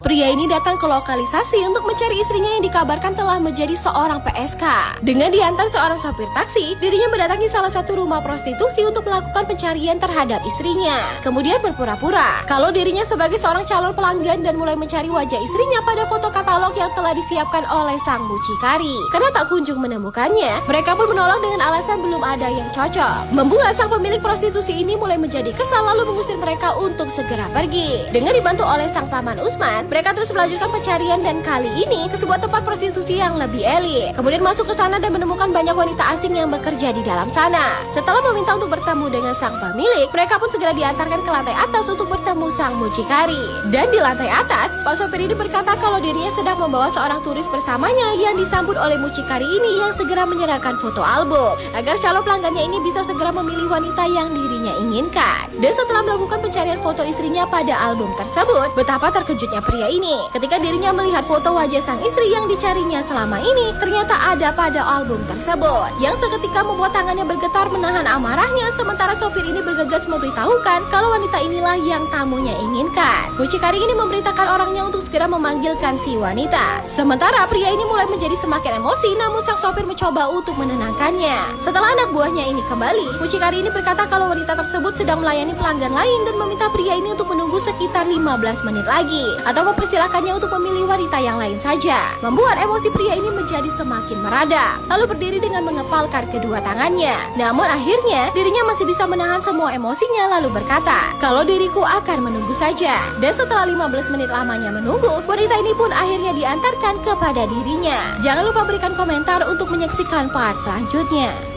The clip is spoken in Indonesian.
Pria ini datang ke lokalisasi untuk mencari istrinya yang dikabarkan telah menjadi seorang PSK. Dengan diantar seorang sopir taksi, dirinya mendatangi salah satu rumah prostitusi untuk melakukan pencarian terhadap istrinya. Kemudian berpura-pura kalau dirinya sebagai seorang calon pelanggan dan mulai mencari wajah istrinya pada foto katalog yang telah disiapkan oleh sang mucikari. Karena tak kunjung menemukannya, mereka pun menolak dengan alasan belum ada yang cocok. Membuat sang pemilik prostitusi ini mulai menjadi kesal lalu mengusir mereka untuk segera pergi. Dengan dibantu oleh sang paman Usman, mereka terus melanjutkan pencarian dan kali ini ke sebuah tempat prostitusi yang lebih elit. Kemudian masuk ke sana dan menemukan banyak wanita asing yang bekerja di dalam sana. Setelah meminta untuk bertemu dengan sang pemilik, mereka pun segera diantarkan ke lantai atas untuk bertemu sang mucikari. Dan di lantai atas, Pak sopir ini berkata kalau dirinya sedang membawa seorang turis bersamanya yang disambut oleh mucikari ini yang segera menyerahkan foto album agar calon pelanggannya ini bisa segera memilih wanita yang dirinya inginkan. Dan setelah melakukan pencarian foto istrinya pada album tersebut, betapa terkejutnya pria ini ketika dirinya melihat foto wajah sang istri yang dicarinya selama ini ternyata ada pada album tersebut, yang seketika membuat tangannya bergetar menahan amarahnya. Sementara sopir ini bergegas memberitahukan kalau wanita inilah yang tamunya inginkan. Mucikari ini memberitakan orangnya untuk segera memanggilkan si wanita. Sementara pria ini mulai menjadi semakin emosi, namun sang sopir mencoba untuk menenangkannya. Setelah anak buahnya ini kembali, mucikari ini berkata kalau wanita tersebut sedang melayani pelanggan lain dan meminta pria ini untuk menunggu sekitar 15 menit lagi atau mempersilahkannya untuk memilih wanita yang lain saja. Membuat emosi pria ini menjadi semakin meradang, lalu berdiri dengan mengepalkan kedua tangannya. Namun akhirnya dirinya masih bisa menahan semua emosinya lalu berkata kalau diriku akan menunggu saja. Dan setelah 15 menit lamanya menunggu, wanita ini pun akhirnya diantarkan kepada dirinya. Jangan lupa berikan komentar untuk menyaksikan part selanjutnya.